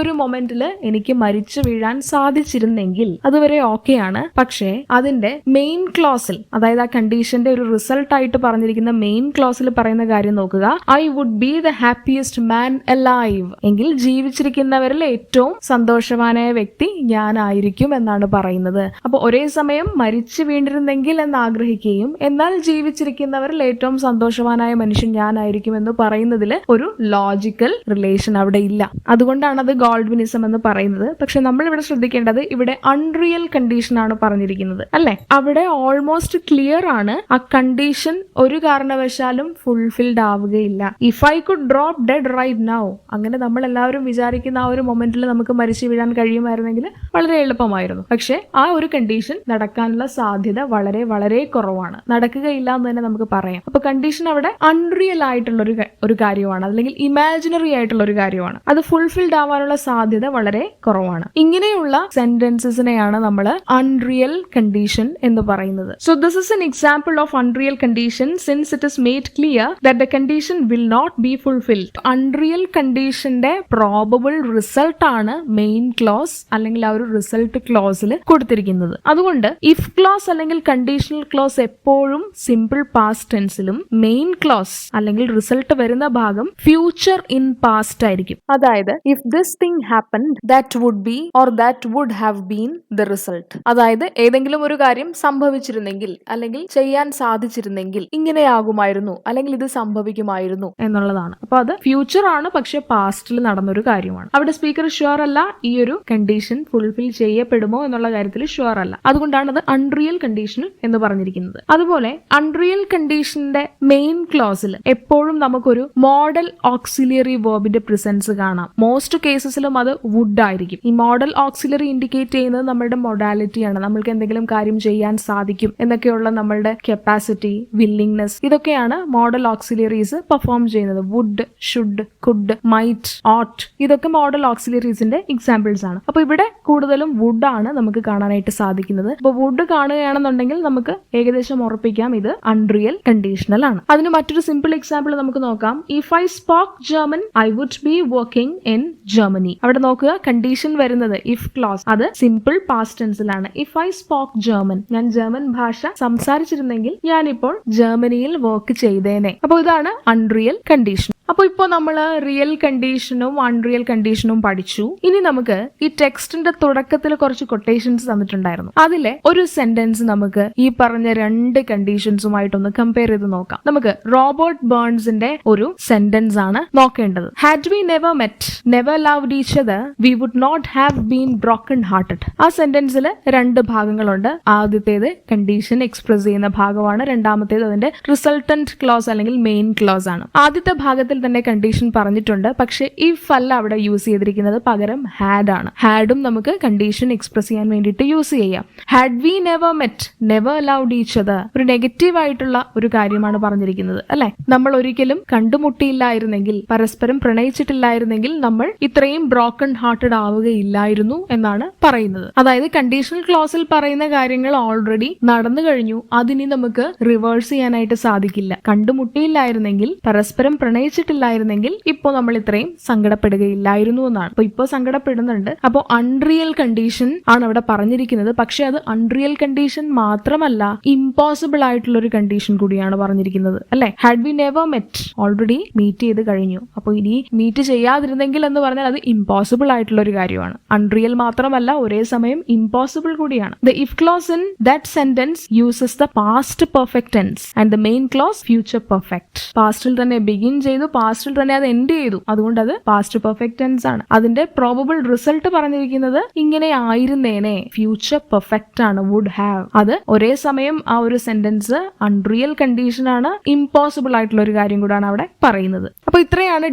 ഒരു മൊമെന്റിൽ എനിക്ക് മരിച്ചു വീഴാൻ സാധിച്ചിരുന്നെങ്കിൽ അതുവരെ ഓക്കെ ആണ്. പക്ഷേ അതിന്റെ മെയിൻ ക്ലോസിൽ, അതായത് ആ കണ്ടീഷന്റെ ഒരു റിസൾട്ട് ആയിട്ട് പറഞ്ഞിരിക്കുന്ന മെയിൻ ക്ലോസിൽ പറയുന്ന കാര്യം നോക്കുക, I would be the happiest man alive, എങ്കിൽ ജീവിച്ചിരിക്കുന്നവരിൽ ഏറ്റവും സന്തോഷവാനായ വ്യക്തി ഞാനായിരിക്കും എന്നാണ് പറയുന്നത്. അപ്പൊ ഒരേ സമയം മരിച്ചു വീണ്ടിരുന്നെങ്കിൽ എന്ന് ആഗ്രഹിക്കുകയും എന്നാൽ ജീവിച്ചിരിക്കുന്നവരിൽ ഏറ്റവും സന്തോഷവാനായ മനുഷ്യൻ ഞാനായിരിക്കും എന്ന് പറയുന്നതിൽ ഒരു ലോജിക്കൽ റിലേഷൻ അവിടെ ഇല്ല. അതുകൊണ്ടാണ് അത് ഗോൾഡ്വിനിസം എന്ന് പറയുന്നത്. പക്ഷെ നമ്മൾ ഇവിടെ ശ്രദ്ധിക്കേണ്ടത്, ഇവിടെ അൺറിയൽ കണ്ടീഷൻ ആണ് പറഞ്ഞിരിക്കുന്നത്, അല്ലെ? അവിടെ ഓൾമോസ്റ്റ് ക്ലിയർ ആണ് ആ കണ്ടീഷൻ ഒരു കാരണവശാലും ഫുൾഫിൽഡ് ആവുകയില്ല. If I could drop dead right now, അങ്ങനെ നമ്മൾ എല്ലാവരും വിചാരിക്കുന്ന ആ ഒരു മൊമെന്റിൽ നമുക്ക് മരിച്ചു വീഴാൻ കഴിയുമായിരുന്നെങ്കിൽ വളരെ എളുപ്പമായിരുന്നു. പക്ഷെ ആ ഒരു കണ്ടീഷൻ നടക്കാനുള്ള സാധ്യത വളരെ വളരെ കുറവാണ്. നടക്കുകയില്ല എന്ന് തന്നെ നമുക്ക് പറയാം. അപ്പൊ കണ്ടീഷൻ അവിടെ അൺറിയൽ ആയിട്ടുള്ള ഒരു കാര്യമാണ്, അല്ലെങ്കിൽ ഇമാജിനറി ആയിട്ടുള്ള ഒരു കാര്യമാണ്. അത് ഫുൾഫിൽഡ് ആവാനുള്ള സാധ്യത വളരെ കുറവാണ്. ഇങ്ങനെയുള്ള സെന്റൻസസിനെയാണ് നമ്മൾ അൺറിയൽ കണ്ടീഷൻ എന്ന് പറയുന്നത്. So this is an example of unreal condition since it is made clear that the condition will not be fulfilled. Unreal കണ്ടീഷന്റെ പ്രോബബിൾ റിസൾട്ട് ആണ് മെയിൻ ക്ലോസ് അല്ലെങ്കിൽ ആ ഒരു റിസൾട്ട് ക്ലോസിൽ കൊടുത്തിരിക്കുന്നത്. അതുകൊണ്ട് ഇഫ് ക്ലോസ് അല്ലെങ്കിൽ കണ്ടീഷണൽ ക്ലോസ് എപ്പോഴും സിമ്പിൾ പാസ്റ്റ് ടെൻസിലും മെയിൻ ക്ലോസ് അല്ലെങ്കിൽ റിസൾട്ട് വരുന്ന ഭാഗം ഫ്യൂച്ചർ ഇൻ പാസ്റ്റ് ആയിരിക്കും. അതായത് if this thing happened that would be or that would have been the result. അതായത് ഏതെങ്കിലും ഒരു കാര്യം സംഭവിച്ചിരുന്നെങ്കിൽ അല്ലെങ്കിൽ ചെയ്യാൻ സാധിച്ചിരുന്നെങ്കിൽ ഇങ്ങനെയാകുമായിരുന്നു അല്ലെങ്കിൽ ഇത് സംഭവിക്കുമായിരുന്നു എന്നുള്ളതാണ്. അപ്പൊ അത് ഫ്യൂച്ചർ ആണ്, പക്ഷെ പാസ്റ്റിൽ നടന്നൊരു കാര്യമാണ്. അവിടെ സ്പീക്കർ ഷുവർ അല്ല ഈ ഒരു കണ്ടീഷൻ ഫുൾഫിൽ ചെയ്യപ്പെടുമോ എന്നുള്ള കാര്യത്തിൽ ഷുവർ അല്ല. അതുകൊണ്ടാണ് അത് അൺറിയൽ കണ്ടീഷൻ എന്ന് പറഞ്ഞിരിക്കുന്നത്. അതുപോലെ അൺറിയൽ കണ്ടീഷന്റെ മെയിൻ ക്ലോസിൽ എപ്പോഴും നമുക്കൊരു മോഡൽ ഓക്സിലിയറി വേർബിന്റെ പ്രസൻസ് കാണാം. മോസ്റ്റ് കേസസിലും അത് വുഡ് ആയിരിക്കും. ഈ മോഡൽ ഓക്സിലറി ഇൻഡിക്കേറ്റ് ചെയ്യുന്നത് നമ്മുടെ മൊഡാലിറ്റിയാണ്, നമ്മൾക്ക് എന്തെങ്കിലും കാര്യം ചെയ്യാൻ സാധിക്കും എന്നൊക്കെയുള്ള നമ്മളുടെ കപ്പാസിറ്റി, വില്ലിംഗ്നെസ്, ഇതൊക്കെയാണ് മോഡൽ ഓക്സിലറീസ് പെർഫോം ചെയ്യുന്നത്. വുഡ്, ഷുഡ്, കുഡ്, മൈറ്റ്, ഓട്ട്, ഇതൊക്കെ മോഡൽ ഓക്സിലറീസിന്റെ എക്സാമ്പിൾസ് ആണ്. അപ്പൊ ഇവിടെ കൂടുതലും വുഡ് ആണ് നമുക്ക് കാണാനായിട്ട് സാധിക്കുന്നത്. അപ്പൊ വുഡ് കാണുകയാണെന്നുണ്ടെങ്കിൽ നമുക്ക് ഏകദേശം ഉറപ്പിക്കാം ഇത് അൺറിയൽ കണ്ടീഷണൽ ആണ്. അതിന് മറ്റൊരു സിമ്പിൾ എക്സാമ്പിൾ നമുക്ക് നോക്കാം. If I spoke German I would be working in Germany. അവിടെ നോക്കുക, കണ്ടീഷൻ വരുന്നത് ഇഫ് ക്ലോസ്, അത് സിമ്പിൾ പാസ്റ്റ് ടെൻസിലാണ്. ഇഫ് ഐ സ്പോക്ക് ജർമ്മൻ, ഞാൻ ജർമ്മൻ ഭാഷ സംസാരിച്ചിരുന്നെങ്കിൽ ഞാനിപ്പോൾ ജർമ്മനിയിൽ വർക്ക് ചെയ്തേനെ. അപ്പോൾ ഇതാണ് അൺറിയൽ കണ്ടീഷൻ. അപ്പൊ ഇപ്പൊ നമ്മള് റിയൽ കണ്ടീഷനും അൺറിയൽ കണ്ടീഷനും പഠിച്ചു. ഇനി നമുക്ക് ഈ ടെക്സ്റ്റിന്റെ തുടക്കത്തിൽ കുറച്ച് കൊട്ടേഷൻസ് തന്നിട്ടുണ്ടായിരുന്നു. അതിലെ ഒരു സെന്റൻസ് നമുക്ക് ഈ പറഞ്ഞ രണ്ട് കണ്ടീഷൻസുമായിട്ടൊന്ന് കമ്പയർ ചെയ്ത് നോക്കാം. നമുക്ക് റോബർട്ട് ബേൺസിന്റെ ഒരു സെന്റൻസ് ആണ് നോക്കേണ്ടത്. Had we never met, never loved each other, we would not have been broken hearted. ആ സെന്റൻസിൽ രണ്ട് ഭാഗങ്ങളുണ്ട്. ആദ്യത്തേത് കണ്ടീഷൻ എക്സ്പ്രസ് ചെയ്യുന്ന ഭാഗമാണ്, രണ്ടാമത്തേത് അതിന്റെ റിസൾട്ടന്റ് ക്ലോസ് അല്ലെങ്കിൽ മെയിൻ ക്ലോസ് ആണ്. ആദ്യത്തെ ഭാഗത്തിൽ തന്നെ കണ്ടീഷൻ പറഞ്ഞിട്ടുണ്ട്, പക്ഷെ ഇഫ് അല്ല അവിടെ യൂസ് ചെയ്തിരിക്കുന്നത്, പകരം ഹാഡ് ആണ്. ഹാഡും നമുക്ക് കണ്ടീഷൻ എക്സ്പ്രസ് ചെയ്യാൻ വേണ്ടിയിട്ട് യൂസ് ചെയ്യാം. Had we never met, never loved each other, ഒരു നെഗറ്റീവ് ആയിട്ടുള്ള ഒരു കാര്യമാണ് പറഞ്ഞിരിക്കുന്നത് അല്ലെ. നമ്മൾ ഒരിക്കലും കണ്ടുമുട്ടിയില്ലായിരുന്നെങ്കിൽ, പരസ്പരം പ്രണയിച്ചിട്ടില്ലായിരുന്നെങ്കിൽ നമ്മൾ ഇത്രയും ബ്രോക്കൺ ഹാർട്ടഡ് ആവുകയില്ലായിരുന്നു എന്നാണ് പറയുന്നത്. അതായത് കണ്ടീഷണൽ ക്ലോസിൽ പറയുന്ന കാര്യങ്ങൾ ഓൾറെഡി നടന്നു കഴിഞ്ഞു, അതിനി നമുക്ക് റിവേഴ്സ് ചെയ്യാനായിട്ട് സാധിക്കില്ല. കണ്ടുമുട്ടിയില്ലായിരുന്നെങ്കിൽ, പരസ്പരം പ്രണയിച്ചിട്ടില്ലായിരുന്നെങ്കിൽ ഇപ്പോൾ നമ്മൾ ഇത്രയും സങ്കടപ്പെടുകയില്ലായിരുന്നു എന്നാണ്. അപ്പൊ ഇപ്പോൾ സങ്കടപ്പെടുന്നുണ്ട്. അപ്പോൾ അൺറിയൽ കണ്ടീഷൻ ആണ് അവിടെ പറഞ്ഞിരിക്കുന്നത്. പക്ഷെ അത് അൺറിയൽ കണ്ടീഷൻ മാത്രമല്ല, ഇമ്പോസിബിൾ ആയിട്ടുള്ള ഒരു കണ്ടീഷൻ കൂടിയാണ് പറഞ്ഞിരിക്കുന്നത് അല്ലെ. Had we never met, already meet ചെയ്ത് കഴിഞ്ഞു. അപ്പൊ ഇനി മീറ്റ് ചെയ്യാതിരുന്നെങ്കിൽ എന്ന് പറഞ്ഞാൽ അത് ഇമ്പോസിബിൾ ആയിട്ടുള്ള ഒരു കാര്യമാണ്. അൺറിയൽ മാത്രമല്ല, ഒരേ സമയം ഇമ്പോസിബിൾ കൂടിയാണ്. The if clause in that sentence uses the past perfect tense and the main clause future perfect. പാസ്റ്റിൽ തന്നെ ബിഗിൻ ചെയ്തു, പാസ്റ്റിൽ തന്നെ അത് എൻഡ് ചെയ്തു, അതുകൊണ്ട് അത് പാസ്റ്റ് പെർഫെക്റ്റ് ടെൻസ് ആണ്. അതിന്റെ പ്രോബബിൾ റിസൾട്ട് പറഞ്ഞിരിക്കുന്നത് ഇങ്ങനെ ആയിരുന്നേനെ, ഫ്യൂച്ചർ പെർഫെക്റ്റ് ആണ്, വുഡ് ഹാവ്. അത് ഒരേ സമയം ആ ഒരു സെന്റൻസ് അൺറിയൽ കണ്ടീഷൻ ആണ്, ഇമ്പോസിബിൾ ആയിട്ടുള്ള ഒരു കാര്യം കൂടാണ് അവിടെ പറയുന്നത്. അപ്പൊ ഇത്രയാണ്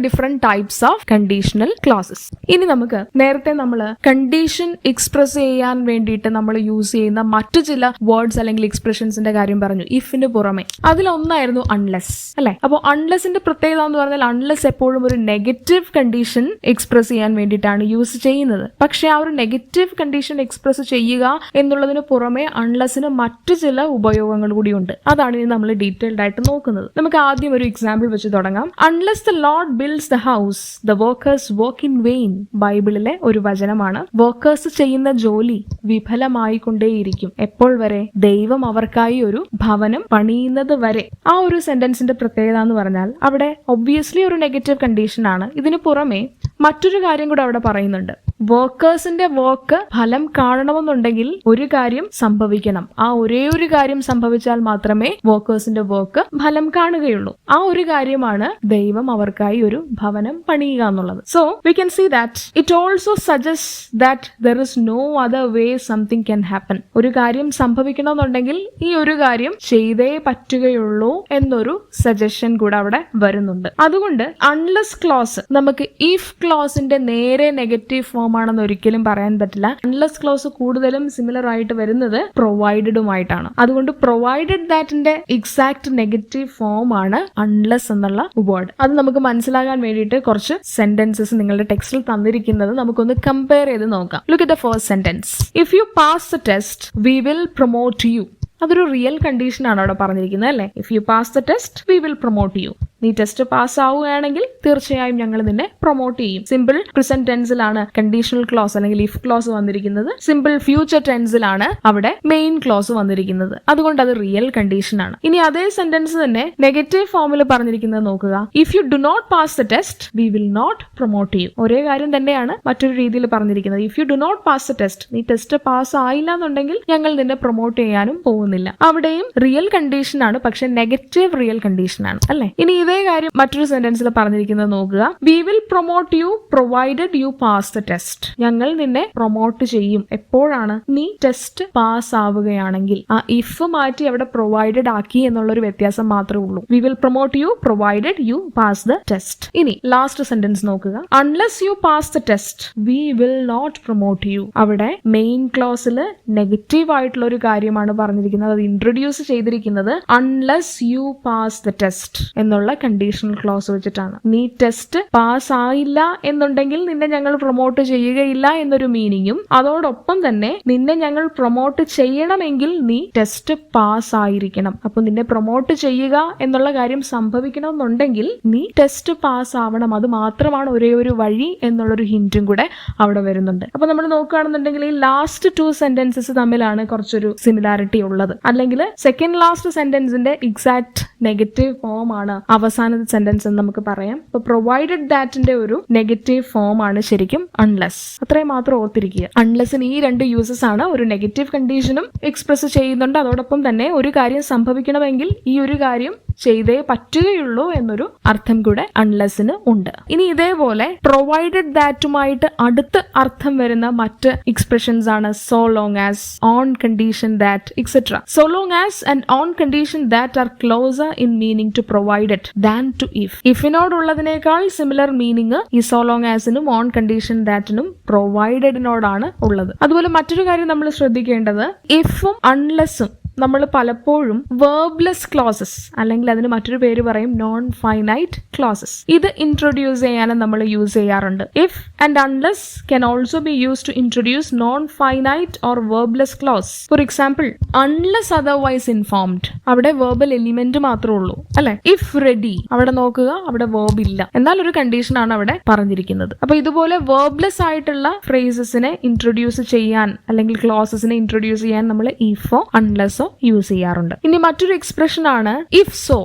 different types of conditional clauses. ഇനി നമുക്ക് നേരത്തെ നമ്മൾ കണ്ടീഷൻ എക്സ്പ്രസ് ചെയ്യാൻ വേണ്ടിയിട്ട് നമ്മൾ യൂസ് ചെയ്യുന്ന മറ്റു ചില വേർഡ്സ് അല്ലെങ്കിൽ എക്സ്പ്രഷൻസിന്റെ കാര്യം പറഞ്ഞു, ഇഫിന് പുറമെ. അതിലൊന്നായിരുന്നു അൺലെസ് അല്ലെ. അപ്പോൾ അൺലെസിന്റെ പ്രത്യേകത എന്ന് പറഞ്ഞാൽ അൺലെസ് എപ്പോഴും ഒരു നെഗറ്റീവ് കണ്ടീഷൻ എക്സ്പ്രസ് ചെയ്യാൻ വേണ്ടിയിട്ടാണ് യൂസ് ചെയ്യുന്നത്. പക്ഷെ ആ ഒരു നെഗറ്റീവ് കണ്ടീഷൻ എക്സ്പ്രസ് ചെയ്യുക എന്നുള്ളതിന് പുറമെ അൺലെസിന് മറ്റു ചില ഉപയോഗങ്ങൾ കൂടിയുണ്ട്. അതാണ് ഇനി നമ്മൾ ഡീറ്റെയിൽഡ് ആയിട്ട് നോക്കുന്നത്. നമുക്ക് ആദ്യം ഒരു എക്സാമ്പിൾ വെച്ച് തുടങ്ങാം. Unless the Lord builds the house the workers work in vein. ബൈബിളിലെ ഒരു വചനമാണ്. വർക്കേഴ്സ് ചെയ്യുന്ന ജോലി വിഫലമായിക്കൊണ്ടേയിരിക്കും. എപ്പോൾ വരെ? ദൈവം അവർക്കായി ഒരു ഭവനം പണിയുന്നത് വരെ. ആ ഒരു സെന്റൻസിന്റെ പ്രത്യേകത എന്ന് പറഞ്ഞാൽ അവിടെ ഒബ്വിയസ്ലി ഒരു നെഗറ്റീവ് കണ്ടീഷൻ ആണ്. ഇതിനു പുറമെ മറ്റൊരു കാര്യം കൂടെ അവിടെ പറയുന്നുണ്ട്. വർക്കേഴ്സിന്റെ വർക്ക് ഫലം കാണണമെന്നുണ്ടെങ്കിൽ ഒരു കാര്യം സംഭവിക്കണം. ആ ഒരേ ഒരു കാര്യം സംഭവിച്ചാൽ മാത്രമേ വർക്കേഴ്സിന്റെ വർക്ക് ഫലം കാണുകയുള്ളൂ. ആ ഒരു കാര്യമാണ് ദൈവം അവർക്കായി ഒരു ഭവനം പണിയുക എന്നുള്ളത്. So we can see that it also suggest that there is no other way something can happen. ഒരു കാര്യം സംഭവിക്കണമെന്നുണ്ടെങ്കിൽ ഈ ഒരു കാര്യം ചെയ്തേ പറ്റുകയുള്ളൂ എന്നൊരു സജഷൻ കൂടെ അവിടെ വരുന്നുണ്ട്. അതുകൊണ്ട് അൺലെസ് ക്ലോസ് നമുക്ക് ഇഫ് ക്ലോസിന്റെ നേരെ നെഗറ്റീവ് ഫോം ആണെന്ന് ഒരിക്കലും പറയാൻ പറ്റില്ല. അൺലെസ് ക്ലോസ് കൂടുതലും സിമിലർ ആയിട്ട് വരുന്നത് പ്രൊവൈഡഡുമായിട്ടാണ്. അതുകൊണ്ട് പ്രൊവൈഡഡ് ദാറ്റിന്റെ എക്സാക്ട് നെഗറ്റീവ് ഫോം ആണ് അൺലെസ് എന്നുള്ള വേർഡ്. അത് നമുക്ക് മനസ്സിലാകാൻ വേണ്ടിയിട്ട് കുറച്ച് സെന്റൻസസ് നിങ്ങളുടെ ടെക്സ്റ്റിൽ തന്നിരിക്കുന്നത് നമുക്കൊന്ന് കമ്പയർ ചെയ്ത് നോക്കാം. Look at the first sentence. If you pass the test we will promote you. അതൊരു റിയൽ കണ്ടീഷൻ ആണ് അവിടെ പറഞ്ഞിരിക്കുന്നത് അല്ലെ. If you pass the test we will promote you. നീ ടെസ്റ്റ് പാസ് ആവുകയാണെങ്കിൽ തീർച്ചയായും ഞങ്ങൾ നിന്നെ പ്രൊമോട്ട് ചെയ്യും. സിമ്പിൾ പ്രസന്റ് ടെൻസിലാണ് കണ്ടീഷണൽ ക്ലോസ് അല്ലെങ്കിൽ ഇഫ് ക്ലോസ് വന്നിരിക്കുന്നത്. സിമ്പിൾ ഫ്യൂച്ചർ ടെൻസിലാണ് അവിടെ മെയിൻ ക്ലോസ് വന്നിരിക്കുന്നത്. അതുകൊണ്ട് അത് റിയൽ കണ്ടീഷൻ ആണ്. ഇനി അതേ സെന്റൻസ് തന്നെ നെഗറ്റീവ് ഫോമിൽ പറഞ്ഞിരിക്കുന്നത് നോക്കുക. If you do not pass the test we will not promote you. ഒരേ കാര്യം തന്നെയാണ് മറ്റൊരു രീതിയിൽ പറഞ്ഞിരിക്കുന്നത്. If you do not pass the test, നീ ടെസ്റ്റ് പാസ് ആയില്ല എന്നുണ്ടെങ്കിൽ ഞങ്ങൾ നിന്നെ പ്രൊമോട്ട് ചെയ്യാനും പോകുന്നില്ല. അവിടെയും റിയൽ കണ്ടീഷൻ ആണ്, പക്ഷെ നെഗറ്റീവ് റിയൽ കണ്ടീഷൻ ആണ് അല്ലെ. ഇനി ഇത് ഇതേ കാര്യം മറ്റൊരു സെന്റൻസിൽ പറഞ്ഞിരിക്കുന്നത് നോക്കുക. We will promote you provided you pass the test. ഞങ്ങൾ നിന്നെ പ്രൊമോട്ട് ചെയ്യും എപ്പോഴാണ്? നീ ടെസ്റ്റ് പാസ് ആവുകയാണെങ്കിൽ. ആ ഇഫ് മാറ്റി അവിടെ പ്രൊവൈഡഡ് ആക്കി എന്നുള്ളൊരു വ്യത്യാസം മാത്രമേ ഉള്ളൂ. We will promote you provided you pass the test. ഇനി ലാസ്റ്റ് സെന്റൻസ് നോക്കുക. Unless you pass the test we will not promote you. അവിടെ മെയിൻ ക്ലോസിൽ നെഗറ്റീവ് ആയിട്ടുള്ള ഒരു കാര്യമാണ് പറഞ്ഞിരിക്കുന്നത്. അത് ഇൻട്രൊഡ്യൂസ് ചെയ്തിരിക്കുന്നത് unless you pass the test എന്നുള്ള കണ്ടീഷണൽ ക്ലോസ് വെച്ചിട്ടാണ്. നീ ടെസ്റ്റ് പാസ് ആയില്ല എന്നുണ്ടെങ്കിൽ നിന്നെ ഞങ്ങൾ പ്രൊമോട്ട് ചെയ്യുകയില്ല എന്നൊരു മീനിങ്ങും, അതോടൊപ്പം തന്നെ നിന്നെ ഞങ്ങൾ പ്രൊമോട്ട് ചെയ്യണമെങ്കിൽ നീ ടെസ്റ്റ് പാസ് ആയിരിക്കണം. അപ്പൊ നിന്നെ പ്രൊമോട്ട് ചെയ്യുക എന്നുള്ള കാര്യം സംഭവിക്കണമെന്നുണ്ടെങ്കിൽ നീ ടെസ്റ്റ് പാസ് ആവണം. അത് മാത്രമാണ് ഒരേ ഒരു വഴി എന്നുള്ളൊരു ഹിന്റും കൂടെ അവിടെ വരുന്നുണ്ട്. അപ്പൊ നമ്മൾ നോക്കുകയാണെന്നുണ്ടെങ്കിൽ ഈ ലാസ്റ്റ് 2 സെന്റൻസസ് തമ്മിലാണ് കുറച്ചൊരു സിമിലാരിറ്റി ഉള്ളത്. അല്ലെങ്കിൽ സെക്കൻഡ് ലാസ്റ്റ് സെന്റൻസിന്റെ എക്സാക്ട് നെഗറ്റീവ് ഫോം ആണ് അവസാനത്തെ സെന്റൻസ് എന്ന് നമുക്ക് പറയാം. ഇപ്പൊ പ്രൊവൈഡഡ് ദാറ്റിന്റെ ഒരു നെഗറ്റീവ് ഫോം ആണ് ശരിക്കും അൺലെസ്. അത്രയും മാത്രം ഓർത്തിരിക്കുക. അൺലെസ്സിന് ഈ 2 യൂസസ് ആണ്. ഒരു നെഗറ്റീവ് കണ്ടീഷനും എക്സ്പ്രസ് ചെയ്യുന്നുണ്ട്, അതോടൊപ്പം തന്നെ ഒരു കാര്യം സംഭവിക്കണമെങ്കിൽ ഈ ഒരു കാര്യം ചെയ്തേ പറ്റുകയുള്ളൂ എന്നൊരു അർത്ഥം കൂടെ അൺലെസ്സിന് ഉണ്ട്. ഇനി ഇതേപോലെ പ്രൊവൈഡഡ് ദാറ്റുമായിട്ട് അടുത്ത അർത്ഥം വരുന്ന മറ്റ് എക്സ്പ്രഷൻസ് ആണ് so long as, on condition that, etcetera. So long as and on condition that are closer in meaning to provided than to if. ഇഫിനോടുള്ളതിനേക്കാൾ സിമിലർ മീനിങ് ഈ സോ ലോങ് ആസിനും ഓൺ കണ്ടീഷൻ ദാറ്റിനും പ്രൊവൈഡഡിനോടാണ് ഉള്ളത്. അതുപോലെ മറ്റൊരു കാര്യം നമ്മൾ ശ്രദ്ധിക്കേണ്ടത്, ഇഫും അൺലെസ്സും നമ്മൾ പലപ്പോഴും വേർബ്ലെസ് ക്ലോസസ് അല്ലെങ്കിൽ അതിന് മറ്റൊരു പേര് പറയും നോൺ ഫൈനൈറ്റ് ക്ലോസസ്, ഇത് ഇൻട്രൊഡ്യൂസ് ചെയ്യാനും നമ്മൾ യൂസ് ചെയ്യാറുണ്ട്. If and unless can also be use to introduce non finite or verbless clause. For example, unless otherwise informed, അവിടെ വേർബൽ എലിമെന്റ് മാത്രമേ ഉള്ളൂ അല്ലെ. ഇഫ് റെഡി, അവിടെ നോക്കുക, അവിടെ വേർബ് ഇല്ല, എന്നാൽ ഒരു കണ്ടീഷൻ ആണ് അവിടെ പറഞ്ഞിരിക്കുന്നത്. അപ്പൊ ഇതുപോലെ വേർബ്ലെസ് ആയിട്ടുള്ള ഫ്രേസസിനെ ഇൻട്രൊഡ്യൂസ് ചെയ്യാൻ അല്ലെങ്കിൽ ക്ലോസസിനെ ഇൻട്രൊഡ്യൂസ് ചെയ്യാൻ നമ്മൾ ഇഫോ അൺലെസ്സോ യൂസ് ചെയ്യാറുണ്ട്. ഇനി മറ്റൊരു എക്സ്പ്രഷൻ ആണ് ഇഫ് സോ.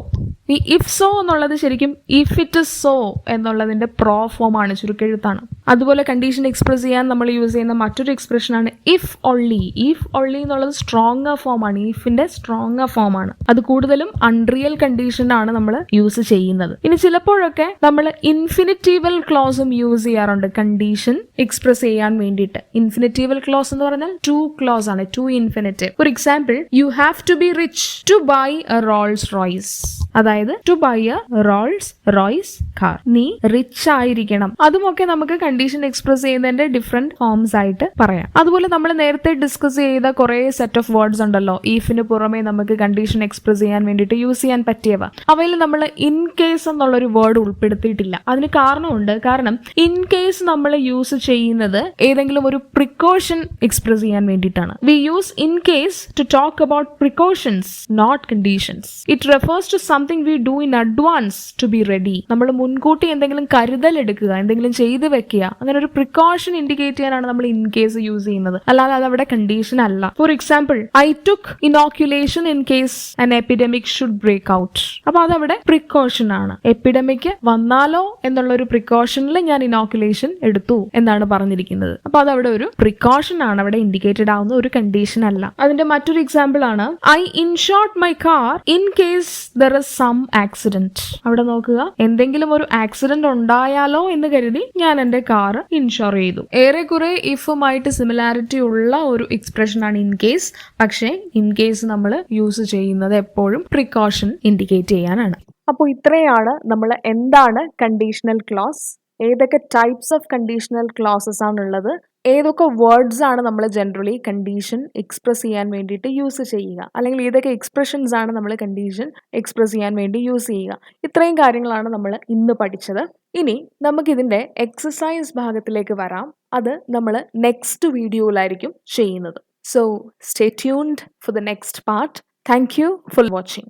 ഈ ഇഫ് സോ എന്നുള്ളത് ശരിക്കും ഇഫ് ഇറ്റ് ഇസ് സോ എന്നുള്ളതിന്റെ പ്രോ ഫോം ആണ്, ചുരുക്കെഴുത്താണ്. അതുപോലെ കണ്ടീഷൻ എക്സ്പ്രസ് ചെയ്യാൻ നമ്മൾ യൂസ് ചെയ്യുന്ന മറ്റൊരു എക്സ്പ്രഷൻ ആണ് ഇഫ് ഒള്ളി. ഇഫ് ഒള്ളി എന്നുള്ളത് സ്ട്രോങ്ങർ ഫോം ആണ്, ഇഫിന്റെ സ്ട്രോങ്ങർ ഫോം ആണ്. അത് കൂടുതലും അൺറിയൽ കണ്ടീഷൻ ആണ് നമ്മൾ യൂസ് ചെയ്യുന്നത്. ഇനി ചിലപ്പോഴൊക്കെ നമ്മൾ ഇൻഫിനിറ്റീവൽ ക്ലോസും യൂസ് ചെയ്യാറുണ്ട് കണ്ടീഷൻ എക്സ്പ്രസ് ചെയ്യാൻ വേണ്ടിയിട്ട്. ഇൻഫിനിറ്റീവൽ ക്ലോസ് എന്ന് പറഞ്ഞാൽ ടു ക്ലോസ് ആണ്, to infinitive. For example, you have to be rich to buy a Rolls Royce. അതായത് to buy a Rolls Royce car, നീ റിച്ച് ആയിരിക്കണം. അതുമൊക്കെ നമുക്ക് കണ്ടീഷൻ എക്സ്പ്രസ് ചെയ്യുന്നതിന്റെ ഡിഫറെന്റ് ഫോംസ് ആയിട്ട് പറയാം. അതുപോലെ നമ്മൾ നേരത്തെ ഡിസ്കസ് ചെയ്ത കുറെ സെറ്റ് ഓഫ് വേർഡ്സ് ഉണ്ടല്ലോ, ഈഫിന് പുറമെ നമുക്ക് കണ്ടീഷൻ എക്സ്പ്രസ് ചെയ്യാൻ വേണ്ടിയിട്ട് യൂസ് ചെയ്യാൻ പറ്റിയവ. അവയിൽ നമ്മൾ ഇൻ കേസ് എന്നുള്ളൊരു വേർഡ് ഉൾപ്പെടുത്തിയിട്ടില്ല. അതിന് കാരണമുണ്ട്. കാരണം ഇൻ കേസ് നമ്മൾ യൂസ് ചെയ്യുന്നത് ഏതെങ്കിലും ഒരു പ്രിക്കോഷൻ എക്സ്പ്രസ് ചെയ്യാൻ വേണ്ടിയിട്ടാണ്. We use in case to talk about precautions, not conditions. It refers to something we do in advance to be ready. നമ്മൾ മുൻകൂട്ടി എന്തെങ്കിലും കരുതൽ എടുക്കുക, എന്തെങ്കിലും ചെയ്ത് വെക്കുക, അങ്ങനെ ഒരു പ്രിക്കോഷൻ ഇൻഡിക്കേറ്റ് ചെയ്യാനാണ് നമ്മൾ ഇൻ കേസ് യൂസ് ചെയ്യുന്നത്. അല്ലാതെ അത് അവിടെ കണ്ടീഷൻ അല്ല. For example, I took inoculation in case an epidemic should break out. അപ്പൊ അതവിടെ പ്രിക്കോഷൻ ആണ്. എപ്പിഡമിക് വന്നാലോ എന്നുള്ള ഒരു പ്രിക്കോഷനിൽ ഞാൻ ഇനോക്യുലേഷൻ എടുത്തു എന്നാണ് പറഞ്ഞിരിക്കുന്നത്. അപ്പൊ അതവിടെ ഒരു പ്രിക്കോഷൻ ആണ്, അവിടെ ഇൻഡിക്കേറ്റഡ് ആവുന്ന ഒരു കണ്ടീഷൻ അല്ല. അതിന്റെ മറ്റൊരു എക്സാമ്പിൾ ആണ് I insured my car in case there is some accident. അവിടെ നോക്കുക, എന്തെങ്കിലും ഒരു ആക്സിഡന്റ് ഉണ്ടായാലോ എന്ന് കരുതി ഞാൻ എന്റെ കാർ ഇൻഷുർ ചെയ്തു. ഏറെക്കുറെ ഇഫുമായിട്ട് സിമിലാരിറ്റി ഉള്ള ഒരു എക്സ്പ്രഷൻ ആണ് ഇൻ കേസ്. പക്ഷേ ഇൻ കേസ് നമ്മൾ യൂസ് ചെയ്യുന്നത് എപ്പോഴും പ്രിക്കോഷൻ ഇൻഡിക്കേറ്റ് ചെയ്യാനാണ്. അപ്പോൾ ഇത്രയാണ് നമ്മൾ എന്താണ് കണ്ടീഷണൽ ക്ലോസ്, ഏതൊക്കെ ടൈപ്സ് ഓഫ് കണ്ടീഷണൽ ക്ലോസസ് ആണുള്ളത്, ഏതൊക്കെ വേർഡ്സ് ആണ് നമ്മൾ ജനറലി കണ്ടീഷൻ എക്സ്പ്രസ് ചെയ്യാൻ വേണ്ടിയിട്ട് യൂസ് ചെയ്യുക, അല്ലെങ്കിൽ ഏതൊക്കെ എക്സ്പ്രഷൻസ് ആണ് നമ്മൾ കണ്ടീഷൻ എക്സ്പ്രസ് ചെയ്യാൻ വേണ്ടി യൂസ് ചെയ്യുക. ഇത്രയും കാര്യങ്ങളാണ് നമ്മൾ ഇന്ന് പഠിച്ചത്. ഇനി നമുക്കിതിൻ്റെ എക്സസൈസ് ഭാഗത്തിലേക്ക് വരാം. അത് നമ്മൾ നെക്സ്റ്റ് വീഡിയോയിലായിരിക്കും ചെയ്യുന്നത്. So stay tuned for the next part. Thank you for watching.